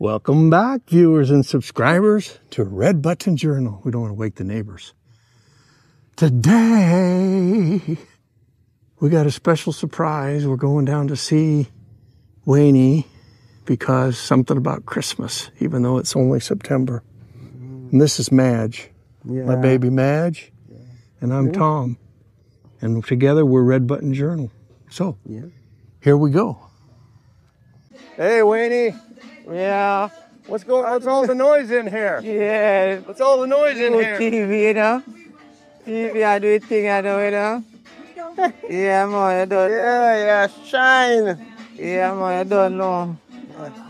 Welcome back, viewers and subscribers, to Red Button Journal. We don't want to wake the neighbors. Today, we got a special surprise. We're going down to see Waynie because something about Christmas, even though it's only September. And this is Madge, my baby Madge, and I'm Tom. And together we're Red Button Journal. So, here we go. Hey, Waynie. Yeah. What's all the noise in here? Yeah. What's all the noise in here? TV, you know. TV, I do it thing, I know, you know. Yeah, man, you don't. Yeah, shine. Yeah, man, you don't know.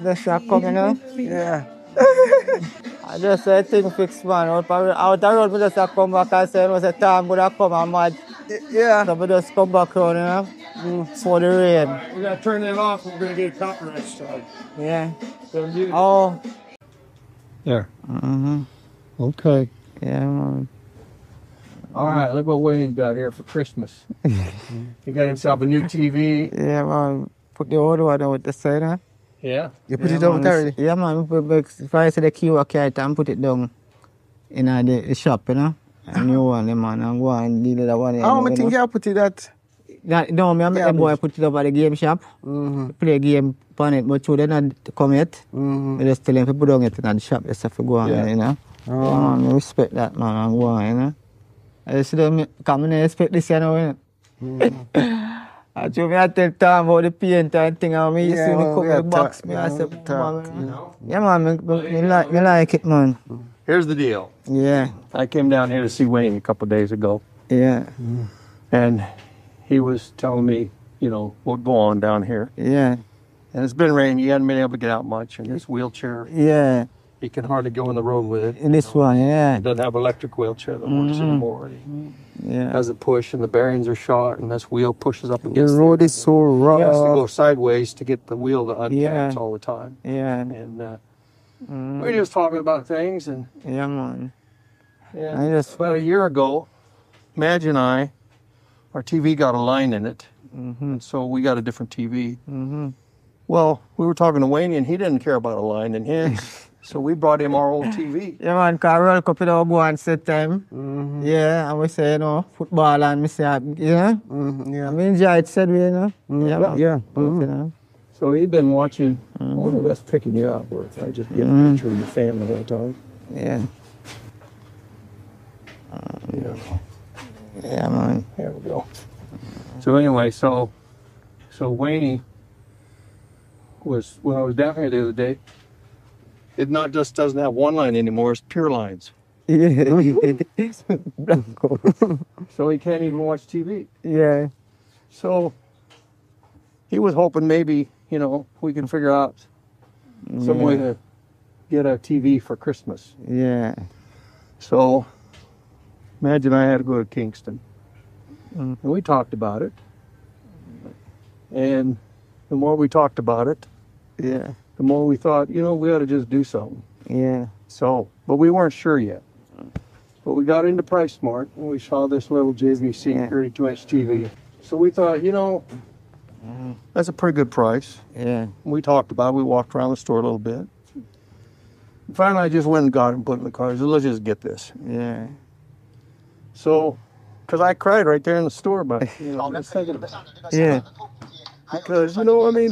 That's not coming, you know. Yeah. I just say thing fixed, man. Out the road, we just come back and say, it was a time would have come and mad. Yeah. So we just come back around, you know. For the rain. We gotta turn that off. We're gonna get a copyright strike. Yeah. Oh. There. Okay. Yeah, man. All right, look what Wayne's got here for Christmas. He got himself a new TV. Yeah, man. Put the old one with the side, huh? Yeah. You put it down already? Yeah, man. If I say the key work out and put it down in the shop, you know? A new one, man. And go and deal that one. How much think you put it at? No, I make the boy put it up at the game shop. Play a game on it, but through they not come yet. I just tell him to put down it in the shop, just have to go on, you know? Yeah, man. I respect that, man. And go on, you know? I just don't come in and expect this, you know? I told me I tell Tom about the paint and thing, and me see me come in the box. I said, yeah, man, I like it, man. Here's the deal. Yeah. I came down here to see Wayne a couple of days ago. Yeah. And he was telling me, you know, what go on down here. Yeah. And it's been raining. He hadn't been able to get out much. And his wheelchair, Yeah. he can hardly go on the road with it. In this one, yeah. He doesn't have an electric wheelchair that works anymore. He Yeah. has a push, and the bearings are short, and this wheel pushes up The against road is so rough. He has to go sideways to get the wheel to uncatch Yeah. all the time. Yeah. And we're just talking about things. And Yeah, man. I just about a year ago, Madge and I, our TV got a line in it, and so we got a different TV. Well, we were talking to Wayne, and he didn't care about a line in his, so we brought him our old TV. Yeah, man, because I World Cup in our boy set time. Yeah, and we say, you know, football and we say, you know? Yeah. I mean, enjoy it, said we, you know? Yeah. You know? So he'd been watching. Oh, that's picking you up. Where I just get a picture of your family all the time. Yeah. Yeah, man. There we go. So anyway, so Waynie was, when I was down here the other day, it not just doesn't have one line anymore, it's pure lines. Yeah. So he can't even watch TV. Yeah. So he was hoping maybe, you know, we can figure out some way to get a TV for Christmas. Yeah. So Madge and I had to go to Kingston. And we talked about it. And the more we talked about it, Yeah. the more we thought, you know, we ought to just do something. Yeah. So, but we weren't sure yet. But we got into Price Smart, and we saw this little JVC 32-inch TV. So we thought, you know, that's a pretty good price. Yeah. We talked about it. We walked around the store a little bit. Finally, I just went and got it and put it in the car. I said, let's just get this. Yeah. So, because I cried right there in the store, but, you know, just thinking about it. Yeah. Because, you know, I mean,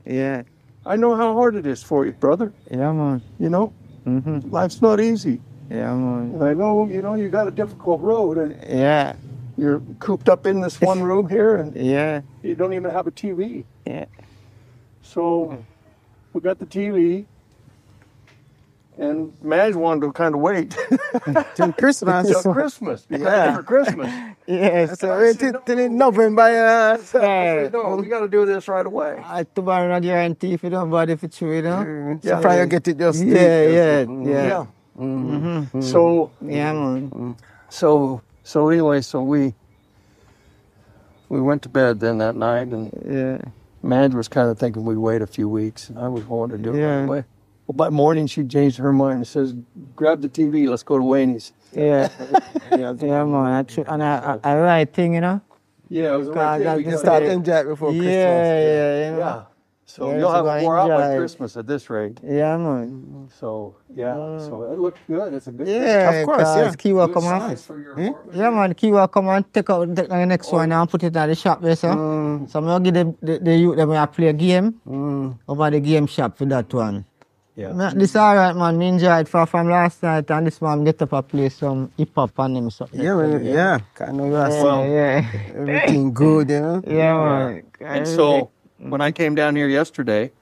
Yeah. I know how hard it is for you, brother. Yeah, man. You know, life's not easy. Yeah, man. And I know, you know, you got a difficult road, and Yeah. you're cooped up in this one room here, and Yeah. you don't even have a TV. Yeah. So we got the TV, and Madge wanted to kind of wait Till Christmas. till Christmas. Yeah, for Christmas. Yes. So wait till in November. I said, no, we got to do this right away. I tomorrow not guarantee if you don't body if it's true, you know? So probably get it just. Yeah. So Yeah, man. so anyway, so we went to bed then that night, and Yeah. Madge was kind of thinking we'd wait a few weeks, and I was wanting to do it Yeah. right away. Well, by morning she changed her mind and says, "Grab the TV, let's go to Waynie's." Yeah. Yeah, man. I right thing, you know? Yeah, it was the God, right thing. that We just got Start it. enjoy it before Yeah, Christmas. yeah, you know? Yeah. So Yeah, you'll so have go it wore out by enjoy. Christmas at this rate. Yeah, man. So yeah, so it looks good. It's a good. Yeah, Of course, cause yeah. Kiwa Good come on. size for your apartment. Yeah, man. Kiwa come and take out the next one and put it at the shop there, so. So I'm gonna give them the youth them a play a game over the game shop for that one. Yeah. Man, this alright, man. Me enjoy it from last night, and this one get up and play some hip hop and them stuff. Yeah, well, yeah. I know you are Yeah, yeah. everything good, you know. Yeah, man. And so when I came down here yesterday,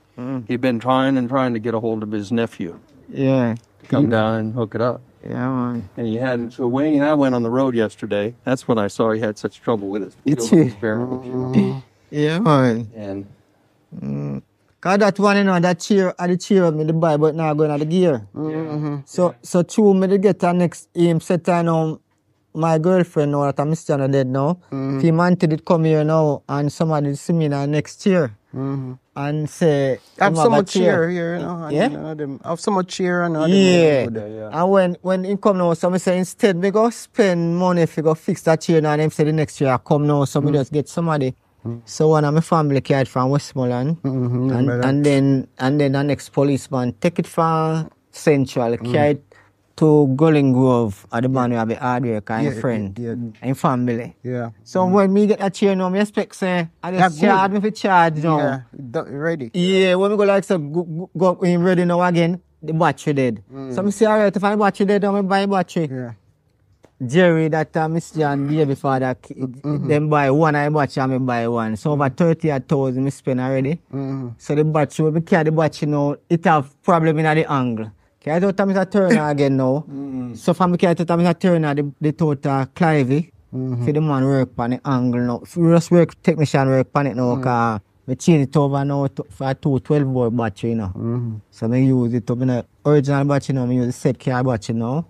he'd been trying to get a hold of his nephew Yeah. to come down and hook it up. Yeah, man. And he hadn't. So Wayne and I went on the road yesterday. That's when I saw he had such trouble with his bearings. Yeah, man. And Cause that one, you know, that chair, the chair me the buy, but now going at the gear. So true, me to get the next aim set I know my girlfriend now that I'm still dead now. He man did come here now and somebody see me in the next chair. And say Have him so a much chair. cheer here, you know. And Yeah? none of them have so much cheer and all Yeah. them good. And when he come now, so I say instead me go spend money if you go fix that chair now and them say the next year I come now, so me just get somebody. So one of my family carried from Westmoreland and then the next policeman take it from Central, carry it to Golden Grove at the man who have a hard work and a friend and family. Yeah. So when me get a chair now, me expect say I just Yeah, charge me for charge now. Yeah. Ready. Yeah, when we go like so go in ready now again, the battery dead. So I say alright, if I battery dead, I buy battery. Yeah. Jerry that Mr. John baby father them buy one I battery and me buy one. So over 30,000 me spend already. So the battery when we carry the battery now, it have problem in the angle. Okay, I thought I turn again now. So from me carry to I turn the total clivey. For the man work on the angle now. For just work technician work on it now, cause we change it over now for a 12-volt battery now. So I use it to the original battery now, I use the set car battery now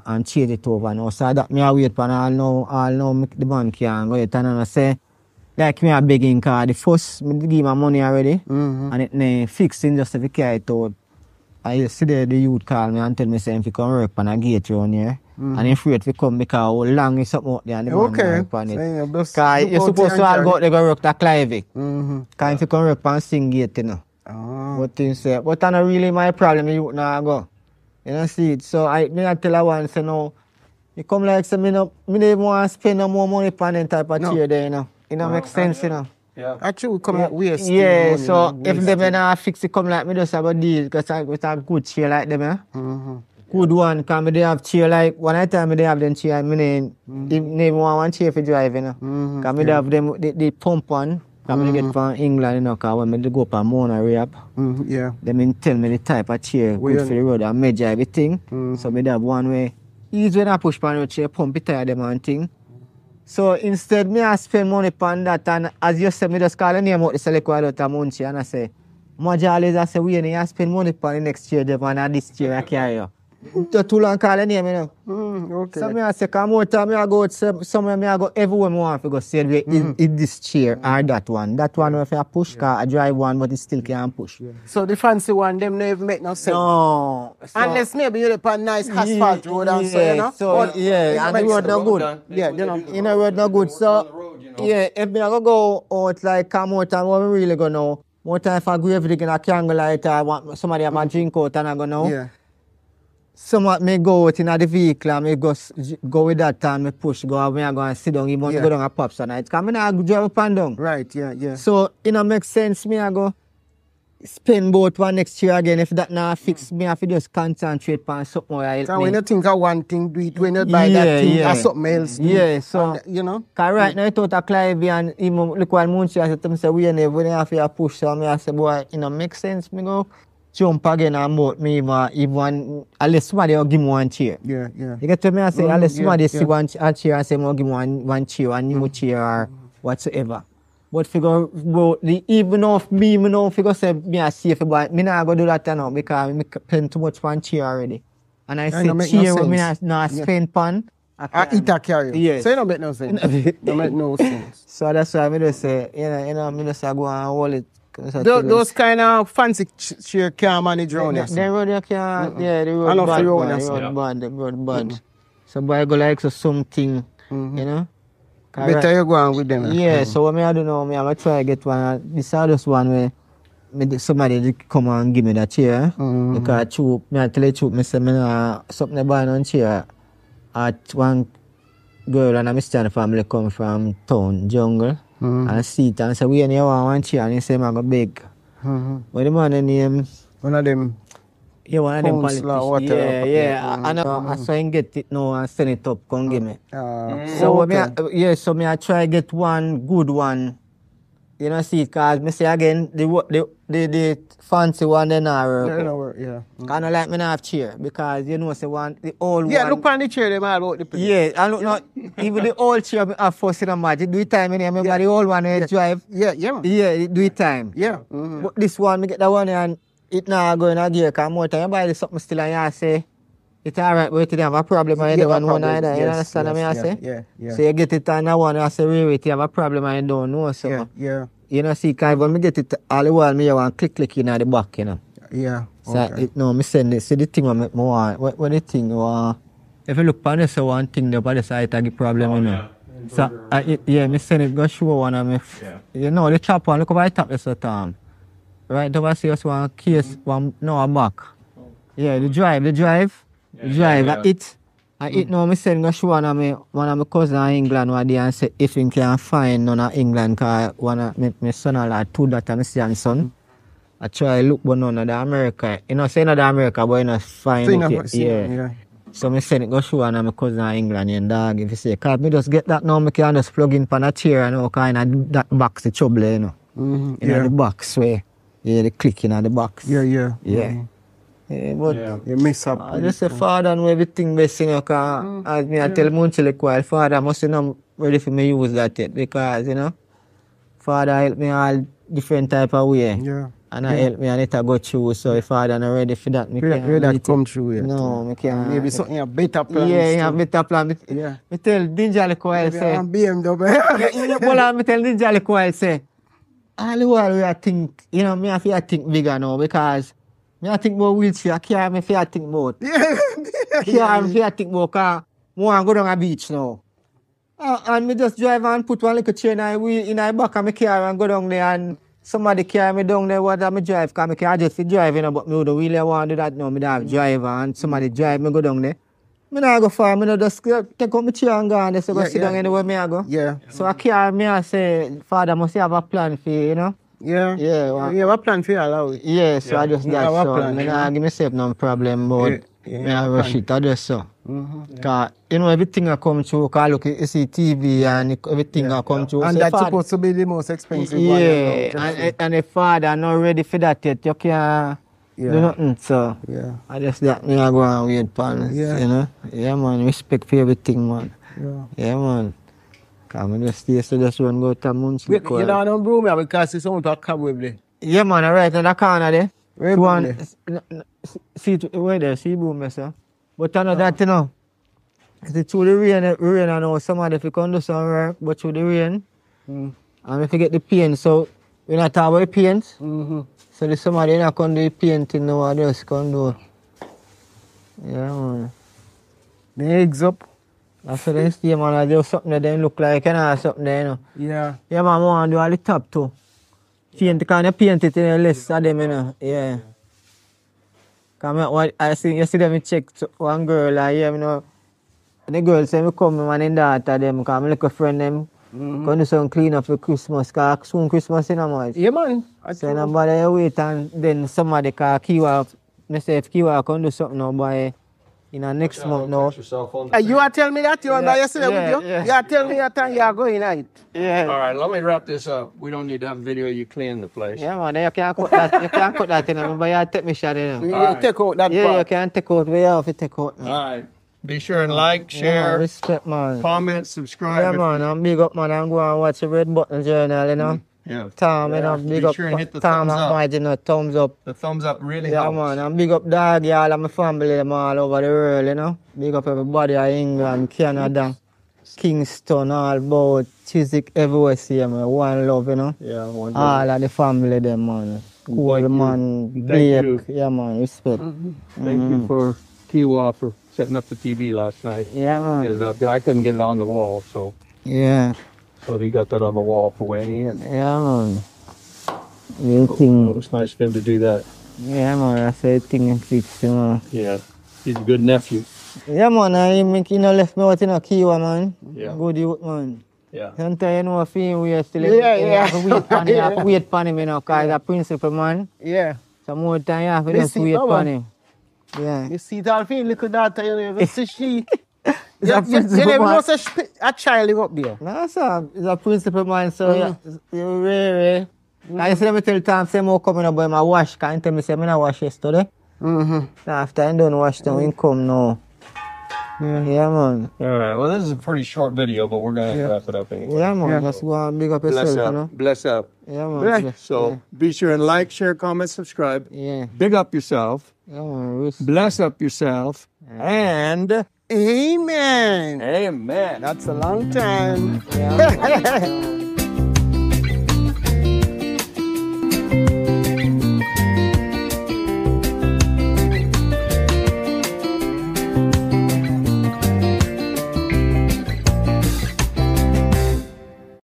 and change it over now. So that me I wait for all now the man can go ahead and I say, like me I begging cause the first me give my money already and it fixing just if you carry it out. I yesterday the youth call me and tell me say if you come work on a gate around here and if wait to come because how long is something out there and the man work on it. Because you're supposed to all go out there go work that Clivey. Because if you come work on Sing Gate, you know. What you say? But that's not really my problem, you now go. You know, see it. So I tell her one, say no, you come like say me don't even want to spend no more money on that type of chair there, you know. It don't make sense, you know. yeah, Actually, come out waste. Yeah, money, so man, if waste them not fix it come like me just have a deal because I with a good chair like them, eh? Good one, because me they have chair like one time me they have them chair, me they want one chair for drive, you know. Because me they have them the pump one, because me get from England, you know, because when me they go up and Mona rehab, Yeah. they tell me the type of chair good for the road and measure everything. So me they have one way. Easy when I push pan the chair, pump it tire them and thing. So instead, me I spend money on that, and as you said, me just call the name out the select one out of Munchie, and I say, Madge always I say, Waynie, I spend money on the next year, and this year I carry you. Too long call the name, you know. Okay. So me I say, come out, me I go out somewhere, me I go everywhere me want to go see in this chair or that one. That one if I push, cause I drive one, but it still can't push. So the fancy one, them never make no sense. No. So, Unless maybe you're upon nice asphalt road and so, you know. So, But yeah, and the road no good. Yeah, you know. In the road no good. So, yeah, if me I go out like come out and what we really go now, more time if I go everything in a candle light, I want somebody have a drink out and I go now. Yeah. Somewhat me go out in the vehicle and me go with that and me push, go and I go and sit down, even go down a pop tonight. Because I not drive up and down. Right, yeah. So, it don't make sense me I go spend both one next year again. If that not fix, me have to just concentrate on something where I help So me. when you think of one thing, do it. When you buy that thing, that's something else. Yeah, so, And, you know. because right now, I thought a Clivey and even look what Munchie I said to me, say, we never have to push. So I say, boy, it don't make sense. Me go jump again and boat me even unless somebody will give me one chair. Yeah. You get to me, I say, unless somebody see yeah. one chair and say, I'll give me one chair, one new chair or whatsoever. But figure, even if me know, figure say, me I see if but me not going to do that now because me spend too much on chair already. And I say, chair when me not spend pan. I eat a carry. Yes. So it don't make no sense. Don't make no sense. So that's why I just say, you know, me just go and hold it. Those kind of fancy chair can't manage around here. The road you can't, yeah, the road Enough bad, the road, man, that's the road bad. So boy go like so something, you know. Better you go on with them. Yeah, so what me I do now, me I try get one. This is just one way. somebody did come and give me that chair. Because true, I tell you the truth, I say something about on chair. At one girl and a Mr. family come from town, jungle, and see it and say, we only want one chair, and he say, I'm going to beg. But the man name... One of them... Yeah, one of them politicians. Yeah. And I saw him get it now and send it up, come give me. So I try get one good one. You know, see, because I say again, the fancy one, they not work. Yeah. I don't like me not have chair, because you know, say one, the old one. Yeah, look on the chair, they might about the place. Yeah, I look not, even the old chair, I first in a Madge, do it time, and remember the old one, drive. Yeah. Yeah, do it time. Yeah. But this one, me get that one, and it now going a gear, because more time, you buy something still, and you say, it's alright, but you have a problem, and you don't know either. You understand what I say? Yeah. So you get it on that one, and I say, wait, you have a problem, and you don't know, so. Yeah. You know, see, because when I get it all the while, I want click in the back, you know. Yeah. So, I send it. See, the thing I make me want, when the thing, if you look on this one thing, the other side, I get problem, you know. So, I send it, go show one of me. You know, the chop one, look over the top this time. Right over see us one case, one, no, a back. Yeah, the drive, I eat now, I send go show one of my cousin in England one day and say if he can find none of England, because one of my son-in-law, two daughters, I see and son. I try look but none of the America. You know, say none of the America, but you know, find it. Yeah. So I send it go show one of my cousin in England and dog, if you say, because I just get that now, I can just plug in on a chair and all kind of that box the trouble, you know. In the box where, the clicking on the box. Yeah. Yeah, but you mess up. I just say father know everything best, you know, because as me I tell Munchile quite, father must not ready for me use that yet, because, you know, father help me all different type of way. Yeah. And I help me and it go through, so if father not ready for that, me can't that come true yet. No, me can't. Maybe something a better plan. Yeah, better plan. Yeah. Me tell Dinjali Coil say. I'm BMW. Well, me tell Dinjali Coil say, all the while we are think, you know, me have to think bigger now, because I think about wheelchair, I can't me think about. I think about car. I go down a beach now. And me just drive and put one little chain in my back of my car and go down there, and somebody carry me down there while I drive, because I can't just drive, you know, but me don't really want to do that now. Me don't have driver and somebody drive me go down there. Me not go far, me not just take out my chair and go and just go sit down anywhere me I go. Yeah. So I carry me and say, father must have a plan for you, you know? Yeah. You have a plan for you, allow it. Yeah, so I just that so. I don't give myself no problem, but I rush it, I just so. Because, you know, everything I come through, because look, you see TV and everything I come through. And so that's supposed to be the most expensive one. Yeah, and the father not ready for that yet, you can't do nothing, so. I just that me I go and wait for you know. Yeah, man, respect for everything, man. Yeah, man. Because I just stay so just run go to months. You don't broom here because it's only a cobweb there. Yeah, man, right in the corner there. Where one, see where there, see boom, sir. But I know that, you know. It's through the rain, I know somebody if you can do some work, but through the rain, and if you get the paint, so we're not talking about paint. So there's somebody that can do the painting now, and just can do. Yeah, man. The eggs up. That's what they see, man. I do something that they look like, you know, something there, you know. Yeah. Yeah, man, I want to do all the top too. Paint, can you paint it in the list of them, you know? Yeah. Because I see, you see them, check one girl, you know. And the girl say, I come, man, and daughter them, because I like a friend them. Can do some clean up for Christmas, because soon Christmas, you know, man. Yeah, man. So nobody wait, and then somebody can Kiwa, if Kiwa can do something now, by in the next month now. You are telling me that you want by yourself with you? You are telling me that you are going at it. Yeah. All right, let me wrap this up. We don't need to have a video of you cleaning the place. Yeah, man, you can't cut that. You can't cut that, you know, but you take me shot, you know. You take out that part. Yeah, you can't take out. We have to take out. Man. All right. Be sure and like, share, respect, man. comment, subscribe. Yeah, man, I'm big up, man. I'm going to watch the Red Button Journal, you know. Yeah. Tom, you know, big up. Sure and hit the Tom thumbs and Madge, you know, thumbs up. The thumbs up really Yeah, helps. man, I'm big up dog, y'all, and my family, them all over the world, you know. Big up everybody in England, Canada, Kingston, all about Chiswick, everywhere, see man. One love, you know. Yeah, one love. All of the family, them, man. Cool, man. Blake, yeah, man, respect. Thank you for Kiwa for setting up the TV last night. Yeah, man. I couldn't get it on the wall, so Yeah. he got that on the wall for Waynie. Yeah, man. You think? It was nice of him to do that. Yeah, man, I say thing and fix, man. Yeah. He's a good nephew. Yeah, man, he make you know left me out in a key, man. Yeah. Good youth, man. Yeah. Sometimes you know, I feel we are still Yeah. have to wait for him, you know, because he's a principal, man. Yeah. Some more time you have to Me just see wait that for one. him. Yeah. You see that feel little daughter, you know, see she. He's a You principal, never know man. such a child live up there. No, sir. He's a principal, man, so you really... I just let me tell Tom, say more coming up, but I wash, can't tell me, say, I wash yesterday. Mm-hmm. After I don't wash, then we come now. Yeah, man. All right. Well, this is a pretty short video, but we're going to wrap it up anyway. Yeah, man. Just go and big up yourself, you know. Bless up. Yeah, man. So be sure and like, share, comment, subscribe. Yeah. Big up yourself. Yeah, man. Bless up yourself. And Amen. amen. That's a long time. Yeah.